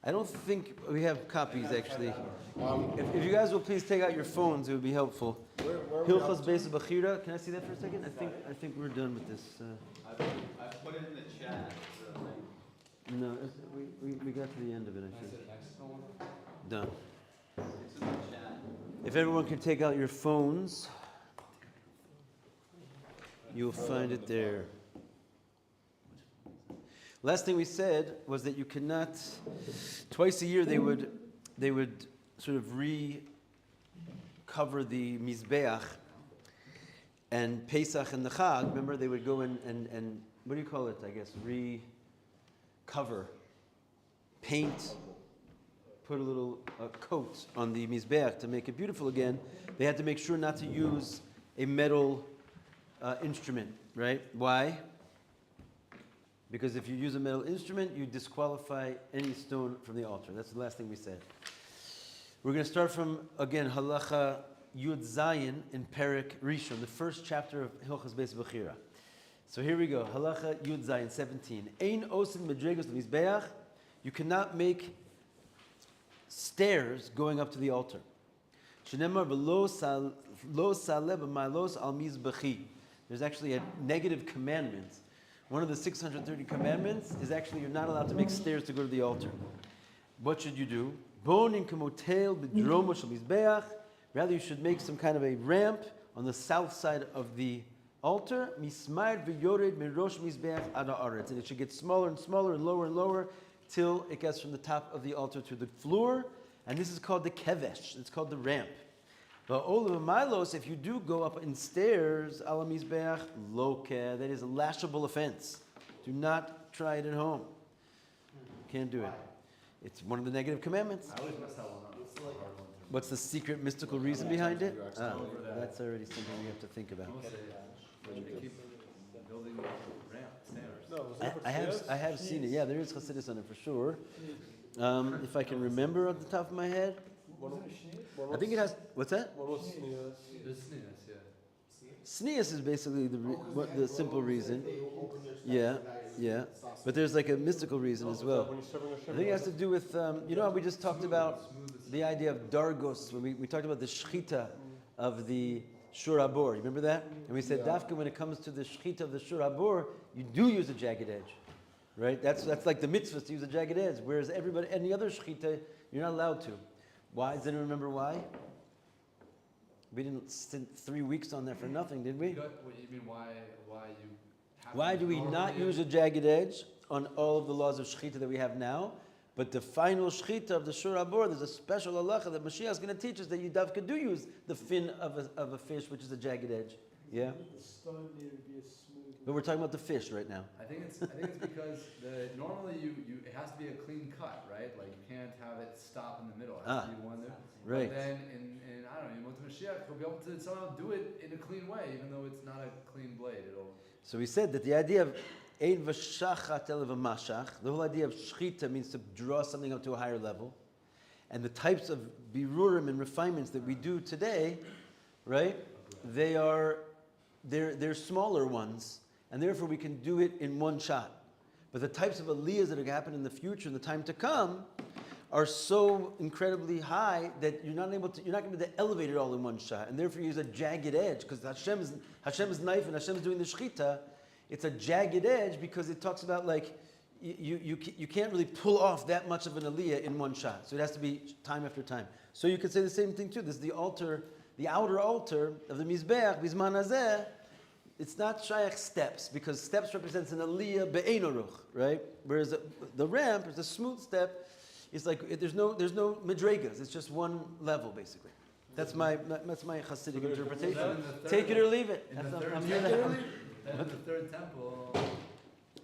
I don't think we have copies, actually. If you guys will please take out your phones, it would be helpful. Hilchos Beis Bechira. Can I see that for a second? I think we're done with this. I put it in the chat. No, we got to the end of it, I think. Done. It's in the chat. If everyone can take out your phones, you'll find it there. Last thing we said was that you cannot, twice a year they would sort of recover the Mizbeach and Pesach and the Chag. Remember, they would go and what do you call it, I guess, recover, paint, put a little coat on the Mizbeach to make it beautiful again. They had to make sure not to use a metal instrument, right? Why? Because if you use a metal instrument, you disqualify any stone from the altar. That's the last thing we said. We're going to start from, again, Halacha Yud Zayin in Perek Rishon, the first chapter of Hilchos Beis Bechira. So here we go. Halacha Yud Zayin 17. Ein osin medregos lemizbeach. You cannot make stairs going up to the altar. Shenemar v'lo saleh b'malos al mizbechi. There's actually a negative commandment. One of the 630 commandments is actually you're not allowed to make stairs to go to the altar. What should you do? Rather, you should make some kind of a ramp on the south side of the altar. And it should get smaller and smaller and lower till it gets from the top of the altar to the floor. And this is called the kevesh. It's called the ramp. But if you do go up in stairs, ala mizbeach loke, that is a lashable offense. Do not try it at home. Can't do it. It's one of the negative commandments. I always mess that one up. What's the secret mystical reason behind it? That's already something we have to think about. Keep building ramp stairs. I have seen it. Yeah, there is Chassidus on it for sure. If I can remember off the top of my head. I think it has. What's that? Sneas is basically the simple reason. Yeah. But there's like a mystical reason as well. I think it has to do with, you know how we just talked about the idea of dargos, when we talked about the shchita of the shur habor. You remember that? And we said, dafka, when it comes to the shchita of the shur habor, you do use a jagged edge. Right? That's like the mitzvah to use a jagged edge. Whereas any other shchita, you're not allowed to. Why? Does anyone remember why? We didn't spend 3 weeks on that for nothing, did we? What you mean? Why do we not use a jagged edge on all of the laws of shechita that we have now? But the final shechita of the shur habor, there's a special halacha that Mashiach is going to teach us that you dafka do use the fin of a fish, which is a jagged edge. Yeah. The stone needed to be a smooth. But we're talking about the fish right now. I think it's because normally it has to be a clean cut, right? Like you can't have it stop in the middle. It has to be one there. Right. But then in I don't know, in Mashiach, we'll be able to somehow do it in a clean way, even though it's not a clean blade. So we said that the idea of ein v'shachat el v'mashach, the whole idea of shchita means to draw something up to a higher level, and the types of birurim and refinements that we do today, right? They're smaller ones, and therefore we can do it in one shot. But the types of aliyahs that are going to happen in the future, in the time to come, are so incredibly high that you're not going to be able to elevate it all in one shot, and therefore you use a jagged edge because Hashem's knife and Hashem's doing the shechita. It's a jagged edge because it talks about like you can't really pull off that much of an aliyah in one shot, so it has to be time after time. So you could say the same thing too. This is the altar, the outer altar of the mizbeach bizman hazeh. It's not shayach steps because steps represents an aliyah be'ein oruch, right? Whereas the ramp is a smooth step. It's like there's no medregas. It's just one level basically. That's my Hasidic interpretation. Take it or leave it. In the third temple.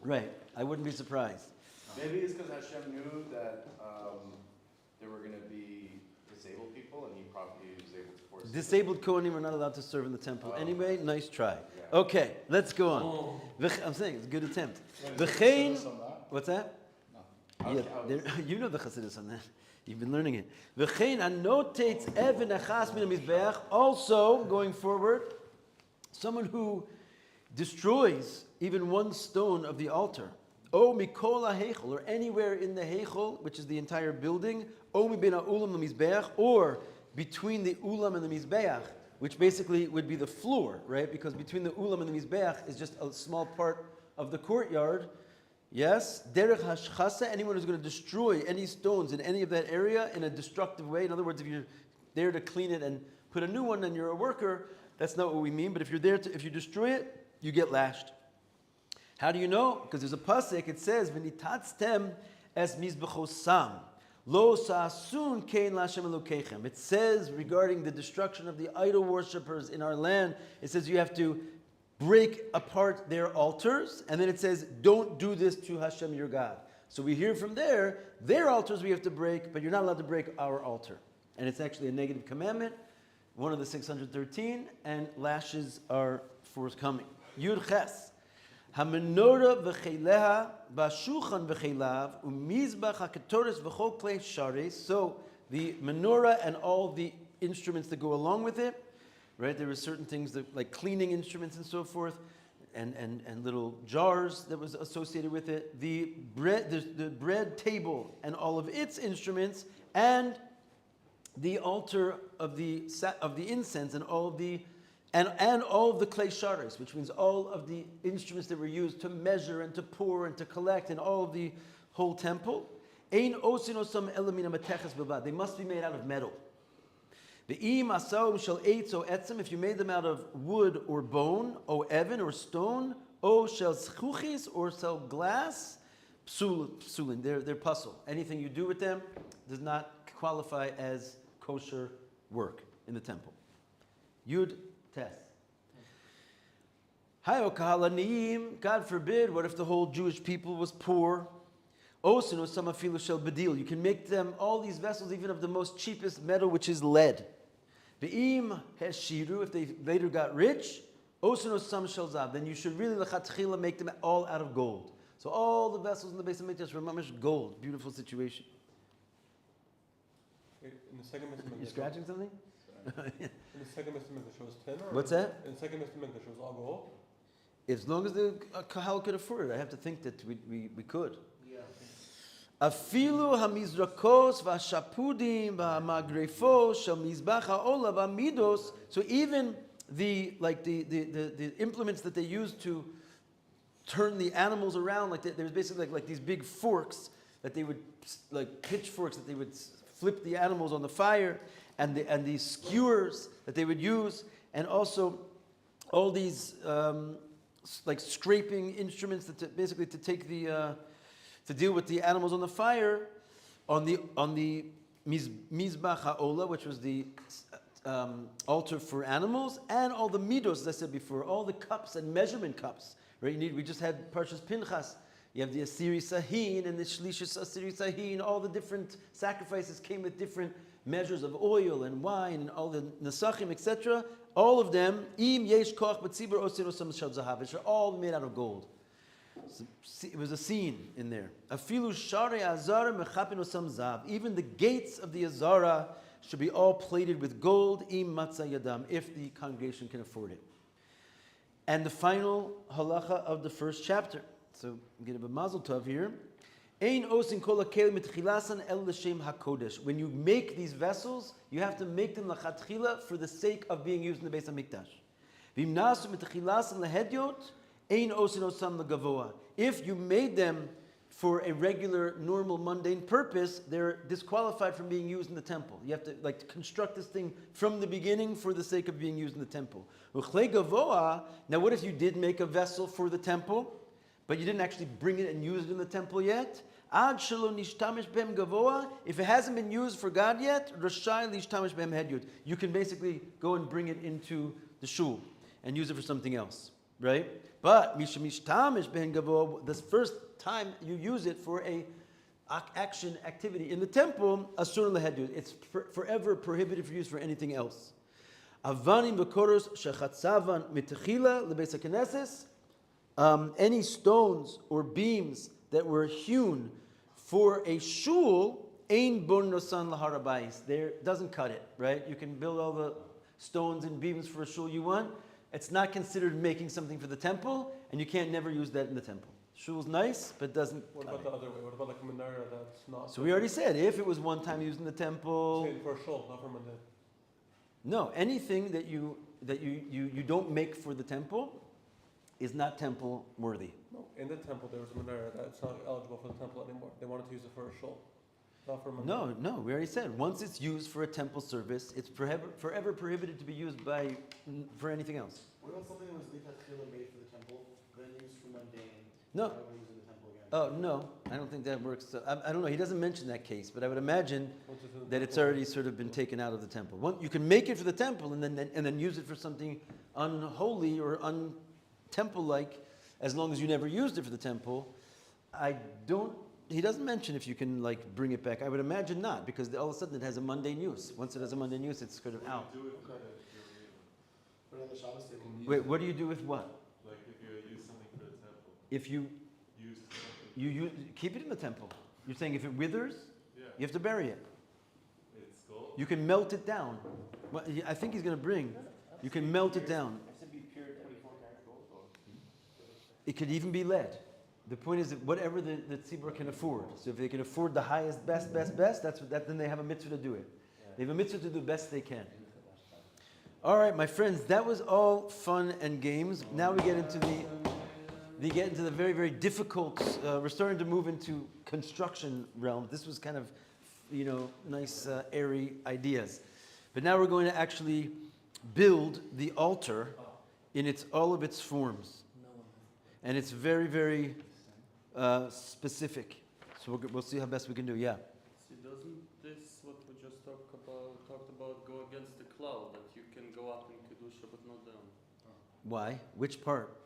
Right. I wouldn't be surprised. Maybe it's because Hashem knew that there were going to be disabled people, and he probably was able to force. Disabled Kohanim are not allowed to serve in the temple. Anyway, nice try. Yeah. Okay, let's go on. I'm saying it's a good attempt. What's that? Yeah, you know the Chassidus on that. You've been learning it. Also, going forward, someone who destroys even one stone of the altar, O mikola heichel, or anywhere in the heichel, which is the entire building, O mi ben ha'ulam lemizbeach, or between the ulam and the mizbeach, which basically would be the floor, right? Because between the ulam and the mizbeach is just a small part of the courtyard. Yes, derech hashchasa, anyone who's going to destroy any stones in any of that area in a destructive way. In other words, if you're there to clean it and put a new one and you're a worker, that's not what we mean. But if you're there to, if you destroy it, you get lashed. How do you know? Because there's a pasuk, it says, "V'nitatztem es mizbechosam, lo sa'asun kein l'Hashem Elokeichem." It says regarding the destruction of the idol worshippers in our land, it says you have to break apart their altars, and then it says, don't do this to Hashem your God. So we hear from there, their altars we have to break, but you're not allowed to break our altar. And it's actually a negative commandment, one of the 613, and lashes are forthcoming. Yud Ches. Hamenorah v'cheileha b'shulchan v'cheilav u'mizbach ha'ketoris v'chol klei shares. So the menorah and all the instruments that go along with it, right? There were certain things that, like cleaning instruments and so forth, and little jars that was associated with it. The bread table and all of its instruments, and the altar of the incense and all of the all of the klei shares, which means all of the instruments that were used to measure and to pour and to collect, and all of the whole temple. Ein osin osam elamina mateches bavad. They must be made out of metal. If you made them out of wood or bone, or evan or stone, or shel zchuchis or shel glass, psulin, they're puzzle. Anything you do with them does not qualify as kosher work in the temple. Yud Tes. Hayo kahalanim, God forbid, what if the whole Jewish people was poor? Osin or some afilu shel bedil. You can make them, all these vessels, even of the most cheapest metal, which is lead. Ve'im heshiru, if they later got rich, osin or some shel zav, then you should really lechatchila make them all out of gold. So all the vessels in the base of Mikdash were mamish gold. Beautiful situation. In the second Testament, You scratching something? in the second Testament, it shows 10. Or What's that? In the second Testament, it shows all gold. As long as the kahal could afford it, I have to think that we could. Afilu hamizrakos v'ashapudim v'amagrefos shel mizbach ha'ola v'amidos. So even the implements that they used to turn the animals around, there's basically like these big forks that they would, like pitchforks that they would flip the animals on the fire, and these skewers that they would use, and also all these like scraping instruments that basically to take the to deal with the animals on the fire, on the mizbach ha'ola, which was the altar for animals, and all the midos, as I said before, all the cups and measurement cups. Right? We just had Parshas Pinchas. You have the Asiri Sahin and the Shlishis Asiri Sahin. All the different sacrifices came with different measures of oil and wine and all the nesachim, etc. All of them, im yesh koch b'tzibur osir osam shel zahav, which are all made out of gold. So, it was a scene in there. Afilu shari azara mechapin osam zav. Even the gates of the azara should be all plated with gold, im matzah yadam, if the congregation can afford it. And the final halacha of the first chapter. So get a mazel tov here. Ein osin kol hakelim mitchilasan el l'shem hakodesh. When you make these vessels, you have to make them lachatchila for the sake of being used in the Beis Hamikdash. V'im nasu mitchilasan lehedyot, ein osin osam legavoa. If you made them for a regular, normal, mundane purpose, they're disqualified from being used in the temple. You have to construct this thing from the beginning for the sake of being used in the temple. Uchlei gavoa. Now, what if you did make a vessel for the temple, but you didn't actually bring it and use it in the temple yet? Ad shelo nishtamish behem gavoa. If it hasn't been used for God yet, rashai lishtamish behem hedyot. You can basically go and bring it into the shul and use it for something else, right? But mishtamish behem gavoa, this first time you use it for a action activity in the temple, asur lehedyot. It's forever prohibited for use for anything else. Avanim v'koros shechatzavan mitechila lebeis hakeneses. Any stones or beams that were hewn for a shul, ein bon nosan laharabais. There doesn't cut it, right? You can build all the stones and beams for a shul you want, it's not considered making something for the temple, and you can't never use that in the temple. Shul's nice, but doesn't. What about the other way? What about like a menorah that's not? So we already said, if it was one time used in the temple, Same for shul, not for mundane. no, anything that you don't make for the temple is not temple worthy. No, in the temple there was a menorah that's not eligible for the temple anymore. They wanted to use it for a shul, not for mundane. No, we already said, once it's used for a temple service, it's forever prohibited to be used for anything else. What about something that was lichatchila made for the temple, then used for mundane? No. Now we use it in the temple again? Oh, no, I don't think that works. So, I don't know, he doesn't mention that case, but I would imagine Once it's in the that it's temple, already sort of been taken out of the temple. You can make it for the temple and then use it for something unholy or un-temple-like, as long as you never used it for the temple. He doesn't mention if you can like bring it back. I would imagine not, because all of a sudden it has a mundane use. Once it has a mundane use, it's sort of out. Put it on the Shabbos table. Wait, what do you do with what? Like if you use something for the temple, If you use something, keep it in the temple. You're saying if it withers, yeah, you have to bury it. it's gold. You can melt it down. Well, I think he's going to bring. You can melt it down. I said be pure 24 karat gold. It could even be lead. The point is that whatever the tzibur can afford. So if they can afford the highest, best, then they have a mitzvah to do it. They have a mitzvah to do the best they can. All right, my friends, that was all fun and games. Now we get into the very, very difficult. We're starting to move into construction realm. This was kind of, nice, airy ideas, but now we're going to actually build the altar in all of its forms, and it's very, very specific. So we'll see how best we can do. Yeah. See, doesn't this, what we just talked about, go against the cloud, that you can go up in Kedusha but not down? Why? Which part?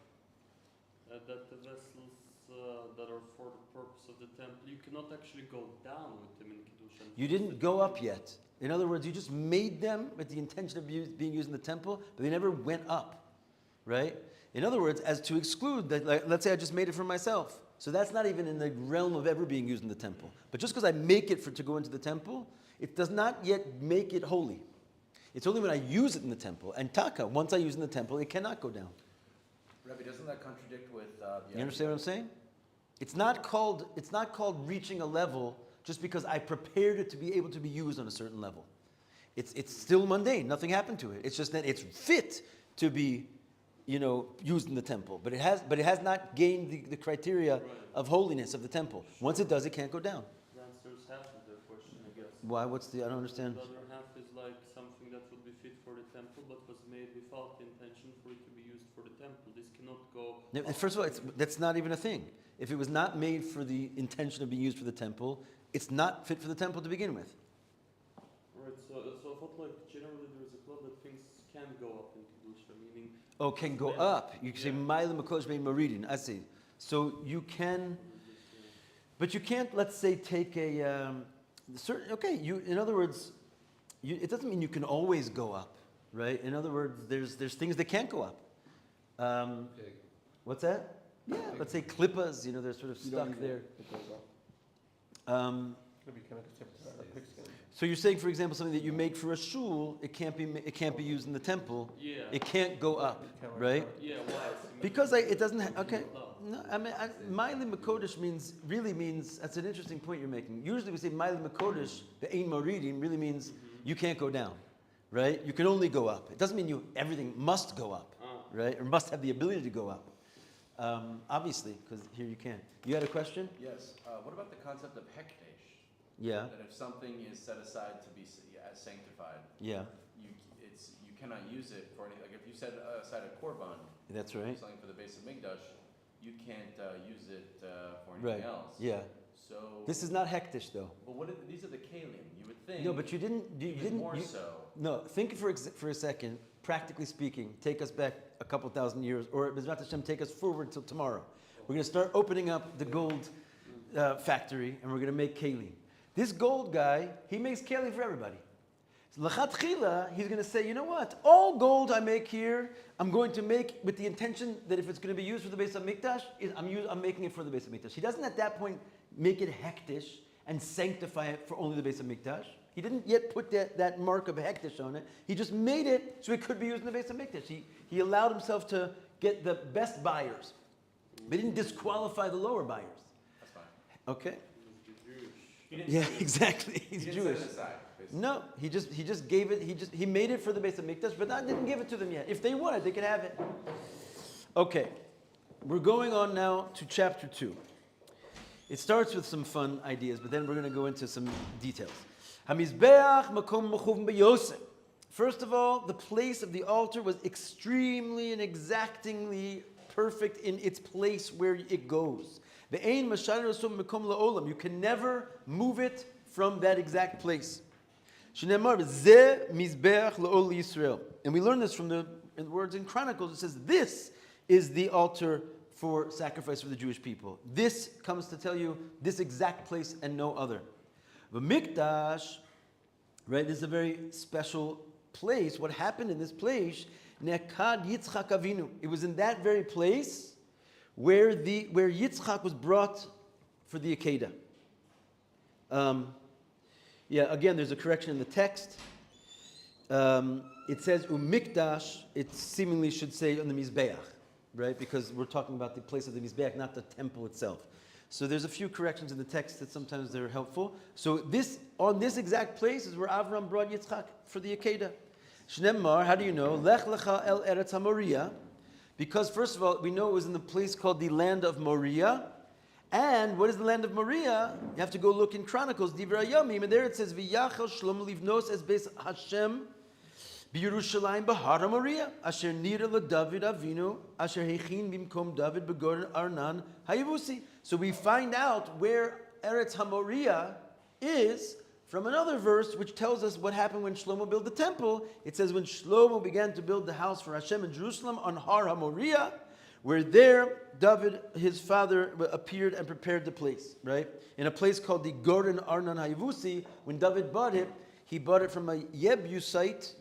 That the vessels that are for the purpose of the temple, you cannot actually go down with them in Kedusha. You didn't go up yet. In other words, you just made them with the intention of being used in the temple, but they never went up, right? In other words, as to exclude that, like, let's say I just made it for myself. So that's not even in the realm of ever being used in the temple. But just because I make it to go into the temple, it does not yet make it holy. It's only when I use it in the temple. And taka, once I use it in the temple, it cannot go down. Rabbi, doesn't that contradict with You understand what I'm saying? It's not called reaching a level just because I prepared it to be able to be used on a certain level. It's still mundane. Nothing happened to it. It's just that it's fit to be, used in the temple. But it has not gained the criteria of holiness of the temple. Once it does, it can't go down. The answer is half of their question, I guess. Why? I don't understand. The other half is like something that would be fit for the temple but was made without the intention for it to be used for the temple. This cannot go... Now, first of all, that's not even a thing. If it was not made for the intention of being used for the temple, it's not fit for the temple to begin with. Right, so I thought like generally there is a club that things can go up in Kedusha, meaning... Oh, can go up. You can say, Ma'ila Makodesh Bein Maridin. I see. So you can, but you can't, let's say, take a certain, in other words, it doesn't mean you can always go up, right? In other words, there's things that can't go up. What's that? Yeah, let's say klippas, they're sort of stuck there. Maybe you can make a separate pigskin. So you're saying, for example, something that you make for a shul, it can't be used in the temple. Yeah. It can't go up, Can't right? Yeah, why? Because it doesn't. Okay. No, I mean, Ma'ili Makodesh really means. That's an interesting point you're making. Usually we say Ma'ili Makodesh, the Ein Maridim, really means you can't go down, right? You can only go up. It doesn't mean everything must go up, right? Or must have the ability to go up. Obviously, because here you can't. You had a question? Yes. What about the concept of hekdesh? Yeah. That if something is set aside to be sanctified, Yeah. you cannot use it for any. Like if you set aside a korban, That's right. something for the base of Mikdash, you can't use it for Right. anything else. Yeah. So. This is not hektish though. But these are the kalim. You would think. No, but you didn't. You even didn't. more so. No, think for a second. Practically speaking, take us back a couple thousand years, or B'ezrat Hashem, take us forward till tomorrow. We're going to start opening up the gold factory, and we're going to make keli. This gold guy, he makes keli for everybody. So l'chatchila, he's going to say, you know what? All gold I make here, I'm going to make with the intention that if it's going to be used for the base of Mikdash, I'm making it for the base of Mikdash. He doesn't at that point make it hektish and sanctify it for only the base of Mikdash. He didn't yet put that mark of hektish on it. He just made it so it could be used in the Beis HaMikdash. He allowed himself to get the best buyers. But he didn't disqualify the lower buyers. That's fine. Okay? Jewish. Yeah, exactly. He's He didn't Jewish. set it aside, basically. No, he just gave it. He made it for the Beis HaMikdash, but didn't give it to them yet. If they wanted, they could have it. Okay, we're going on now to chapter 2. It starts with some fun ideas, but then we're going to go into some details. Hamizbeach makom mechuven b'yosef. First of all, the place of the altar was extremely and exactingly perfect in its place where it goes. Ve'ein mashar rasum mekom la'olam. You can never move it from that exact place. Shneimar zeh mizbeach la'ol Yisrael. And we learn this from the words in Chronicles. It says, this is the altar for sacrifice for the Jewish people. This comes to tell you this exact place and no other. The Mikdash, right, this is a very special place. What happened in this place, Nekad Yitzchak Avinu. It was in that very place where Yitzchak was brought for the Akedah. Again, there's a correction in the text. It says Umikdash, it seemingly should say on the Mizbeach, right? Because we're talking about the place of the Mizbeach, not the temple itself. So there's a few corrections in the text that sometimes they're helpful. So on this exact place is where Avram brought Yitzchak for the Akedah. Shneimar, how do you know? Lech lecha el eretz ha-Moriah. Because first of all, we know it was in the place called the land of Moriah. And what is the land of Moriah? You have to go look in Chronicles, Divrei Yamim, and there it says, V'yachal Shlomo livnos es beis Hashem b'Yerushalayim b'har ha-Moriah, asher nira leDavid Avinu, asher hechin bimkom David b'Goren Arnan haYevusi. So we find out where Eretz HaMoriah is from another verse which tells us what happened when Shlomo built the temple. It says when Shlomo began to build the house for Hashem in Jerusalem on Har HaMoriah, where there David, his father, appeared and prepared the place, right? In a place called the Goren Arnan HaYevusi. When David bought it, he bought it from a Jebusite,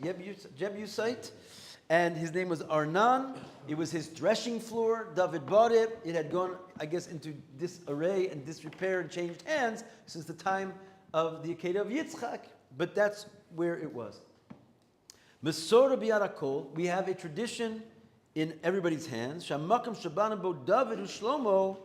and his name was Arnan. It was his threshing floor. David bought it. It had gone, I guess, into disarray and disrepair and changed hands since the time of the Akedah of Yitzchak. But that's where it was. Mesora bi'arakol, we have a tradition in everybody's hands. Shamakam shabana bo David u'Shlomo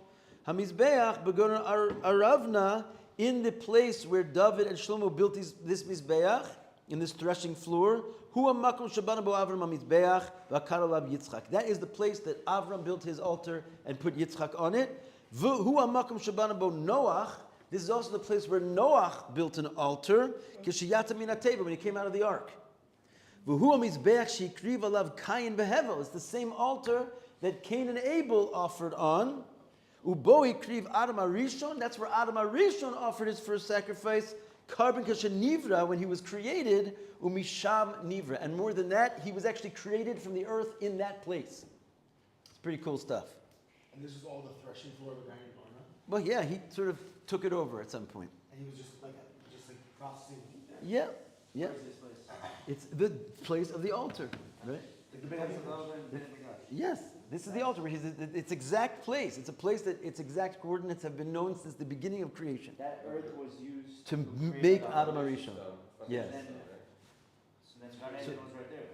hamizbeach begoner aravna, in the place where David and Shlomo built this mizbeach, in this threshing floor. Hu hamakom shabana bo Avram hamizbeach v'karalav Yitzchak. That is the place that Avram built his altar and put Yitzchak on it. Hu hamakom shabana bo Noach. This is also the place where Noach built an altar, kishiyata min hateva, when he came out of the ark. It's the same altar that Cain and Abel offered on. Uboi kriv Adam Arishon. That's where Adam Arishon offered his first sacrifice. Carbon kashanivra, when he was created. Umisham nivra. And more than that, he was actually created from the earth in that place. It's pretty cool stuff. And this is all the threshing floor of a guy in Arna? Well, yeah, he sort of took it over at some point. And he was just like processing. Yeah, yeah. Where is this place? It's the place of the altar, right? Yes, this is the altar. Its exact place. It's a place that its exact coordinates have been known since the beginning of creation. That earth was used To create make Adam. Adam Arishon. Yes. So then Gan Eden was right there.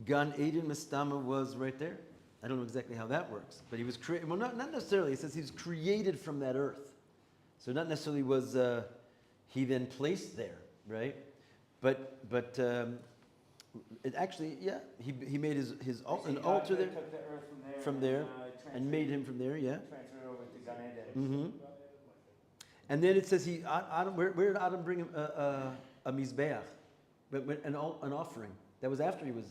Gan Eden Mistama was right there. I don't know exactly how that works, but he was created. Well, not necessarily. It says he was created from that earth. So not necessarily was he then placed there, right? But it actually, yeah, he made his an altar there Took the earth from there and made him from there, yeah. transferred over to Gan Eden. Mm-hmm. And then it says where did Adam bring him a mizbeach, but an offering? That was after he was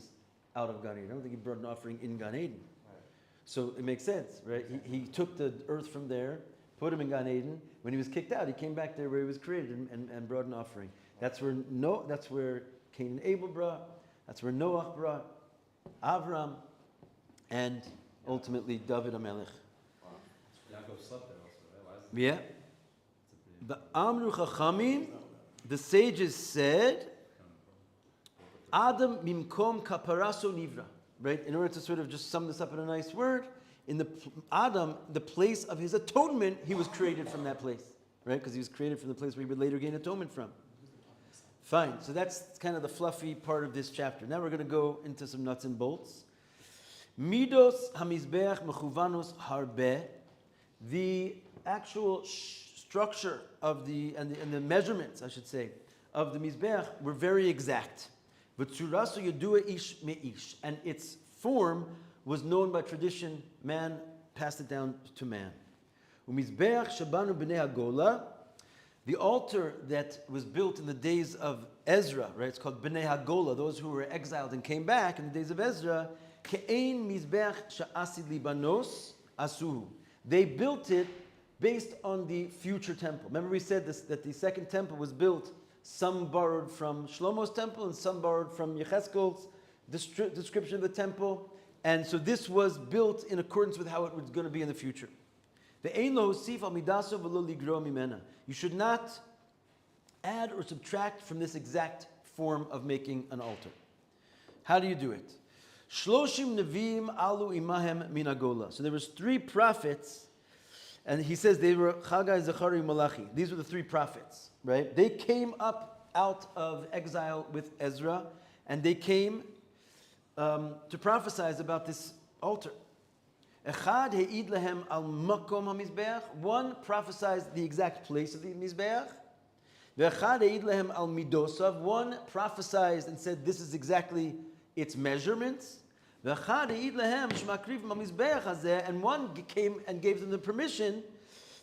out of Gan Eden. I don't think he brought an offering in Gan Eden. Right. So it makes sense, right? He took the earth from there, put him in Gan Eden. When he was kicked out, he came back there where he was created and brought an offering. That's where Cain and Abel brought. That's where Noach brought Avram, and ultimately David HaMelech. Yaakov slept there also, right? Why is it? Yeah. The Amru Chachamim, the sages said, Adam mimkom kaparaso nivra. Right? In order to sort of just sum this up in a nice word, in Adam, the place of his atonement, he was created from that place. Right? Because he was created from the place where he would later gain atonement from. Fine. So that's kind of the fluffy part of this chapter. Now we're going to go into some nuts and bolts. Midos hamizbeach mechuvanos harbe. The actual structure of the measurements, I should say, of the mizbeach were very exact. V'tzuraso yedua ish me'ish, and its form was known by tradition. Man passed it down to man. Umizbeach shabanu b'nei hagola. The altar that was built in the days of Ezra, right? It's called Bnei Hagola, those who were exiled and came back in the days of Ezra. Ke'ein mizbeach sha'asid libanos asuhu. They built it based on the future temple. Remember we said this, that the second temple was built, some borrowed from Shlomo's temple and some borrowed from Yechezkel's description of the temple. And so this was built in accordance with how it was going to be in the future. You should not add or subtract from this exact form of making an altar. How do you do it? Shloshim Nevi'im alu imahem minagola. So there was 3 prophets, and he says they were Chagai, Zechariah, Malachi. These were the 3 prophets, right? They came up out of exile with Ezra, and they came to prophesize about this altar. Echad he'id lehem al makom hamizbeach. One prophesied the exact place of the mizbeach. Ve'echad he'id lehem al midosav. One prophesied and said this is exactly its measurements. Ve'echad he'id lehem shmakrivim hamizbeach hazeh. And one came and gave them the permission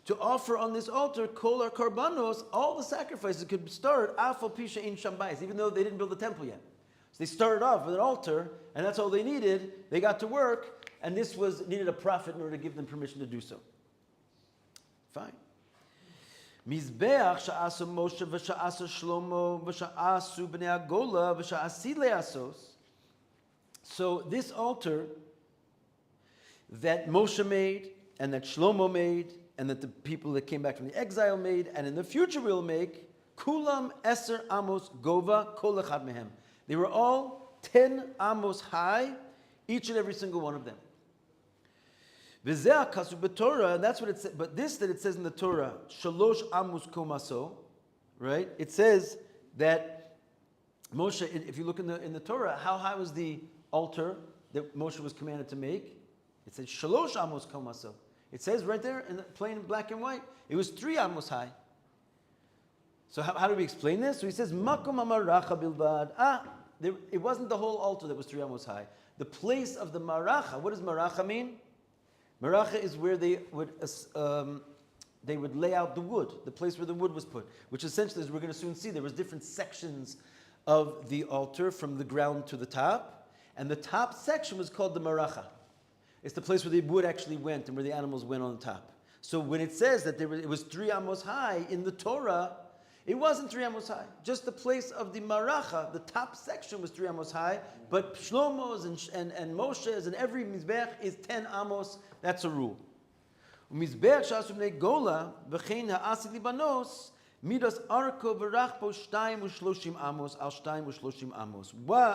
to offer on this altar kol ar karbanos, all the sacrifices could start afal pisha in shambais, even though they didn't build the temple yet. So they started off with an altar, and that's all they needed. They got to work. And this needed a prophet in order to give them permission to do so. Fine. Mizbeach sha'asu Moshe v'sha'asu Shlomo v'sha'asu b'nei Hagola v'sha'asi le'asos. So this altar that Moshe made, and that Shlomo made, and that the people that came back from the exile made, and in the future will make, kulam eser amos gova kol echad mehem. They were all 10 amos high, each and every single one of them. V'zeh kasub b'Torah, and that's what it says. But this that it says in the Torah, shalosh amos komaso, right? It says that Moshe, if you look in the Torah, how high was the altar that Moshe was commanded to make? It says shalosh amos komaso. It says right there in plain black and white, it was 3 amos high. So how do we explain this? So he says makom amaracha bilvad. It wasn't the whole altar that was 3 amos high. The place of the maracha. What does maracha mean? Maracha is where they would lay out the wood, the place where the wood was put, which essentially, as we're going to soon see, there was different sections of the altar from the ground to the top, and the top section was called the maracha. It's the place where the wood actually went and where the animals went on the top. So when it says that it was 3 amos high in the Torah, it wasn't 3 amos high. Just the place of the maracha, the top section was 3 amos high, but Shlomo's and Moshe's and every mizbeach is 10 amos. That's a rule. Mizbeach sha'asu bnei gola v'chein ha'asid libanos midas arko v'rachpo 2 u'shloshim amos al 2 u'shloshim amos.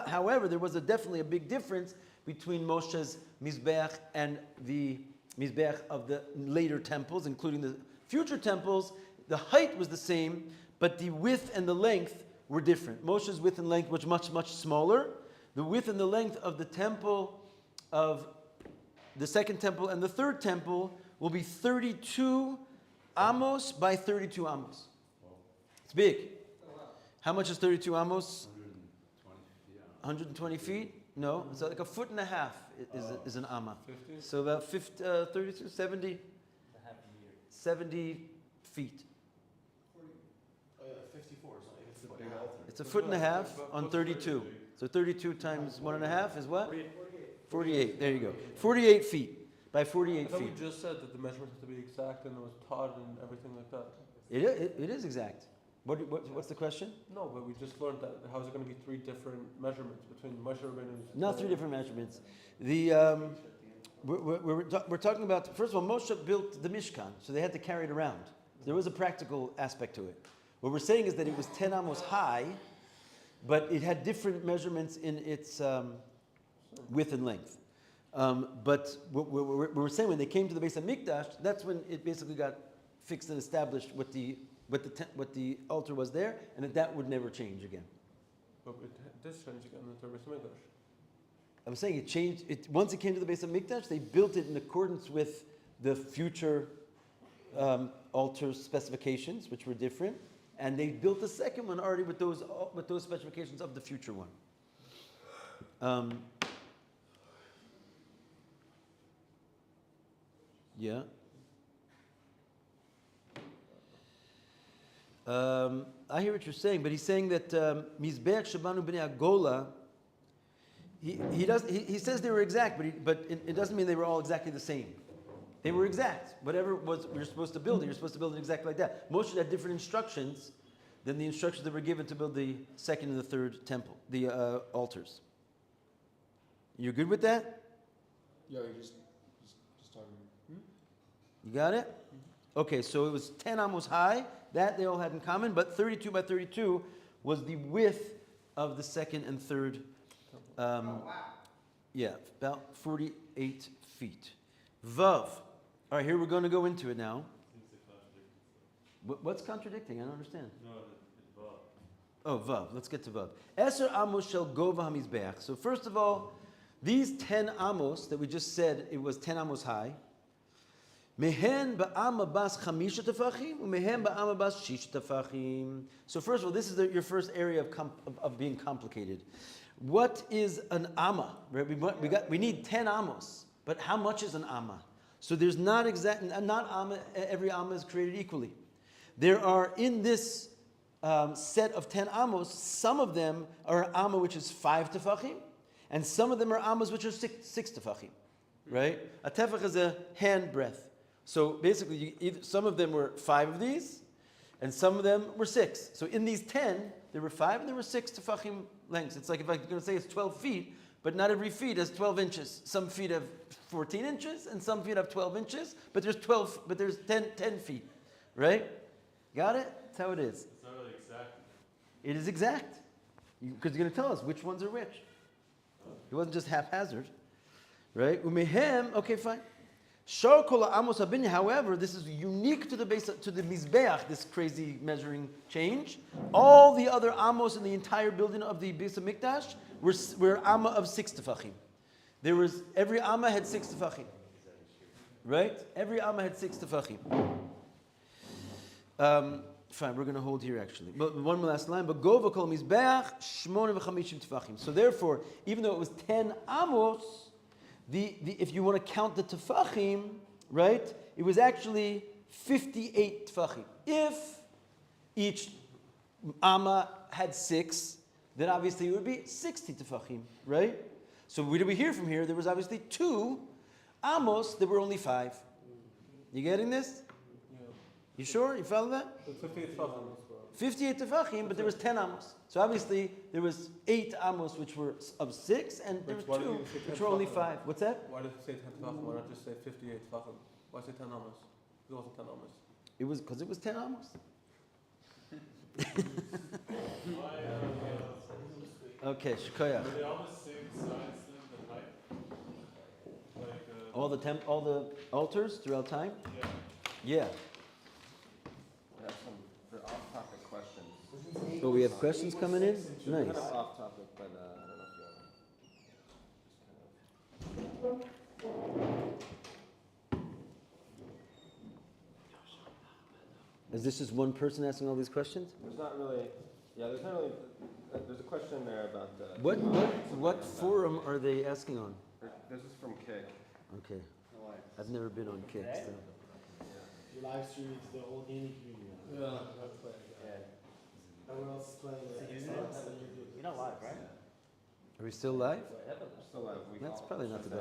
However, there was definitely a big difference between Moshe's mizbeach and the mizbeach of the later temples, including the future temples. The height was the same, but the width and the length were different. Moshe's width and length was much, much smaller. The width and the length of the temple of the second temple and the third temple will be 32 amos by 32 amos. It's big. How much is 32 amos? 120 feet? No, it's like 1.5 feet is an amma. 50? So about 32, 70, 70 feet. 54 or something. It's a big altar. It's 1.5 feet on 32. So 32 times 1.5 is what? 48. There you go. 48 feet by I 48 thought we feet. just said that the measurements have to be exact and it was taught and everything like that. It is exact. What's the question? No, but we just learned that. How is it going to be 3 different measurements between Moshe Rabbeinu's? Not 3 different measurements. We're talking about, first of all, Moshe built the Mishkan, so they had to carry it around. There was a practical aspect to it. What we're saying is that it was 10 amos high, but it had different measurements in its width and length. But what we're saying, when they came to the Beis HaMikdash, that's when it basically got fixed and established what the what the altar was there, and that would never change again. But it does change again in the Beis Hamikdash. I'm saying it changed. Once it came to the base of Mikdash, they built it in accordance with the future altar specifications, which were different, and they built the second one already with those specifications of the future one. Yeah. I hear what you're saying, but he's saying that Mizbeach Shabanu B'nei Agola. He says they were exact, but it doesn't mean they were all exactly the same. They were exact. Whatever you're supposed to build, you're supposed to build it exactly like that. Moshe had different instructions than the instructions that were given to build the second and the third temple, the altars. You good with that? Yeah, you just talking. You got it? Okay, so it was 10 amos high. That they all had in common, but 32 by 32 was the width of the second and third. Yeah, about 48 feet. Vav. All right, here we're going to go into it now. Seems to contradict. What's contradicting? I don't understand. No, it's Vav. Oh, Vav. Let's get to Vav. Eser amos shel gova hamizbeach. So first of all, these 10 amos that we just said, it was 10 amos high. Mehen ba'ama bas chamisha tefachim, umehen ba'ama bas shisha tefachim. So first of all, this is your first area of being complicated. What is an amma? Right? We need 10 amos, but how much is an amma? So there's not amma. Every amma is created equally. There are in this set of 10 amos, some of them are an amma which is 5 tefachim, and some of them are ammas which are 6 tefachim. Right? A tefach is a hand breadth. So basically, some of them were 5 of these, and some of them were 6. So in these 10, there were 5 and there were 6 tefachim lengths. It's like if I'm going to say it's 12 feet, but not every feet has 12 inches. Some feet have 14 inches, and some feet have 12 inches, but there's 10 feet, right? Got it? That's how it is. It's not really exact. It is exact, because you're going to tell us which ones are which. It wasn't just haphazard, right? Umehem, okay, fine. However, this is unique to the Mizbeach, this crazy measuring change. All the other amos in the entire building of the Beis Hamikdash were amma of 6 tefachim. Every amma had 6 tefachim. Right? Every amma had 6 tefachim. Fine, we're going to hold here actually. But one last line. But Gova kol Mizbeach shmona v'chamishim tefachim. So therefore, even though it was 10 amos, if you want to count the tefachim, right, it was actually 58 tefachim. If each amma had 6, then obviously it would be 60 tefachim, right? So what do we hear from here? There was obviously 2 amos that were only 5. You getting this? Yeah. You sure? You follow that? It's 58 tefachim. 58 tefachim, but there was 10 amos. So obviously there was 8 amos which were of 6, and there was 2 which were only 5. What's that? Why did it say 10 tefachim? Why not just say 58 tefachim? Why say 10 amos? It wasn't 10 amos. It was because it was 10 amos. Okay, shkoyach. Were they all the same size then, the height? Like, All the altars throughout time? yeah. Yeah. We have some off-topic questions. Oh, we have questions coming in? Nice. Kind of off-topic, but I don't know if you want to. Is this just one person asking all these questions? There's not really, there's not really, there's a question there about the. What forum are they asking on? This is from Kick. Okay. I've never been on Kick, so. Your live stream is the whole gaming community. Yeah. Everyone else is playing. You're not live, right? Are we still live? Still have That's probably not the best.